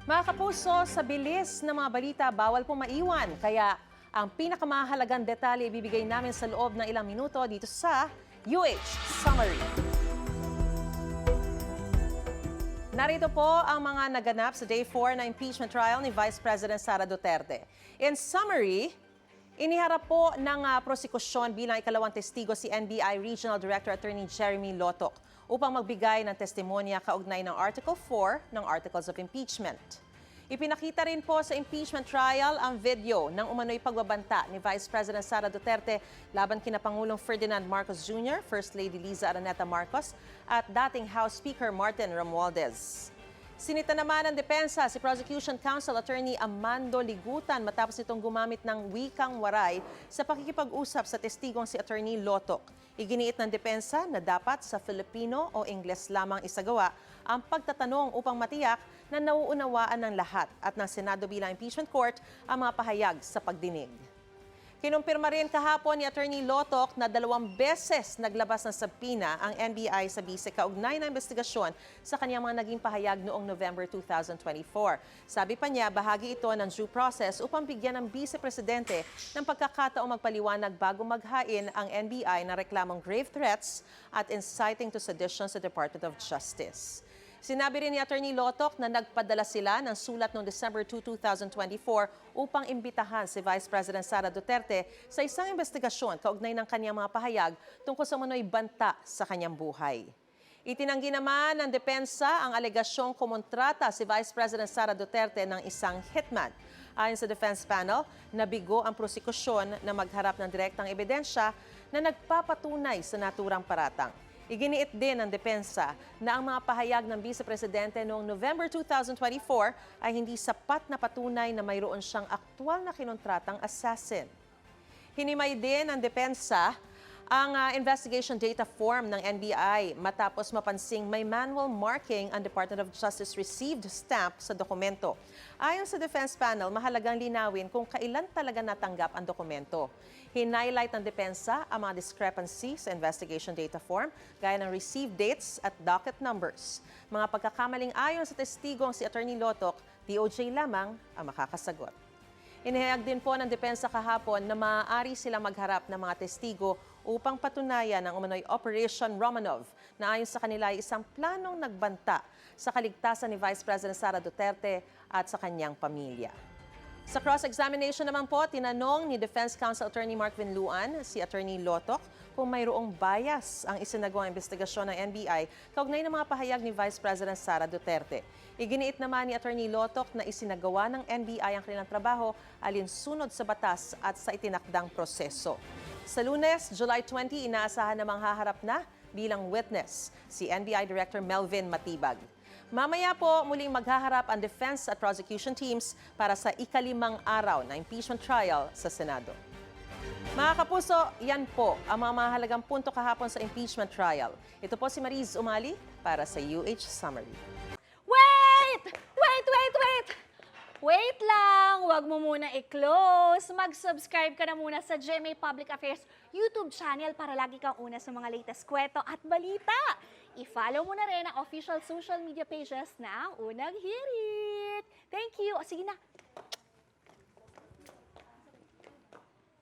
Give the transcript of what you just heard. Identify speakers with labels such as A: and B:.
A: Mga kapuso, sa bilis ng mga balita, bawal po maiwan. Kaya ang pinakamahalagang detalye ibibigay namin sa loob ng ilang minuto dito sa UH Summary. Narito po ang mga naganap sa Day 4 na impeachment trial ni Vice President Sara Duterte. In summary, iniharap po ng prosekusyon bilang ikalawang testigo si NBI Regional Director Attorney Jeremy Lotoc upang magbigay ng testimonya kaugnay ng Article 4 ng Articles of Impeachment. Ipinakita rin po sa impeachment trial ang video ng umano'y pagbabanta ni Vice President Sara Duterte laban kina Pangulong Ferdinand Marcos Jr., First Lady Liza Araneta Marcos at dating House Speaker Martin Romualdez. Sinita naman ng depensa si Prosecution Counsel Attorney Amando Ligutan matapos itong gumamit ng wikang waray sa pakikipag-usap sa testigong si Attorney Lotoc. Iginiit ng depensa na dapat sa Filipino o Ingles lamang isagawa ang pagtatanong upang matiyak na nauunawaan ng lahat at ng Senado bilang impeachment court ang mga pahayag sa pagdinig. Kinumpirma rin kahapon ni Attorney Lotoc na 2 beses naglabas ng sabpina ang NBI sa bise kaugnay ng investigasyon sa kanyang mga naging pahayag noong November 2024. Sabi pa niya, bahagi ito ng due process upang bigyan ng Vice-Presidente ng pagkakataong magpaliwanag bago maghain ang NBI na reklamong grave threats at inciting to sedition sa Department of Justice. Sinabi rin ni Attorney Lotoc na nagpadala sila ng sulat noong December 2, 2024 upang imbitahan si Vice President Sara Duterte sa isang investigasyon kaugnay ng kanyang mga pahayag tungkol sa umano'y banta sa kanyang buhay. Itinanggi naman ng depensa ang alegasyong kumontrata si Vice President Sara Duterte ng isang hitman. Ayon sa defense panel, nabigo ang prosekusyon na magharap ng direktang ebidensya na nagpapatunay sa naturang paratang. Iginiit din ng depensa na ang mga pahayag ng Vice-Presidente noong November 2024 ay hindi sapat na patunay na mayroon siyang aktwal na kinontratang assassin. Hinimay din ng depensa ang investigation data form ng NBI matapos mapansing may manual marking ang Department of Justice received stamp sa dokumento. Ayon sa defense panel, mahalagang linawin kung kailan talaga natanggap ang dokumento. Hinighlight ng depensa ang mga discrepancy sa investigation data form gaya ng received dates at docket numbers. Mga pagkakamaling ayon sa testigong si Attorney Lotoc, DOJ lamang ang makakasagot. Inihayag din po ng depensa kahapon na maaari silang magharap ng mga testigo upang patunayan ang umano'y Operation Romanov na ayon sa kanila ay isang planong nagbanta sa kaligtasan ni Vice President Sara Duterte at sa kanyang pamilya. Sa cross-examination naman po, tinanong ni Defense Counsel Attorney Mark Vinluan si Attorney Lotoc kung mayroong bias ang isinagawang investigasyon ng NBI kaugnay ng mga pahayag ni Vice President Sara Duterte. Iginiit naman ni Attorney Lotoc na isinagawa ng NBI ang kanilang trabaho alinsunod sa batas at sa itinakdang proseso. Sa Lunes, July 20, inaasahan na manghaharap na bilang witness si NBI Director Melvin Matibag. Mamaya po muling maghaharap ang defense at prosecution teams para sa ika-5 araw na impeachment trial sa Senado. Mga kapuso, yan po ang mga mahalagang punto kahapon sa impeachment trial. Ito po si Mariz Umali para sa UH Summary.
B: Wait! Wait lang! Huwag mo muna i-close. Mag-subscribe ka na muna sa GMA Public Affairs YouTube channel para lagi kang una sa mga latest kwento at balita. I-follow mo na rin ang official social media pages ng Unang Hirit. Thank you. O sige na,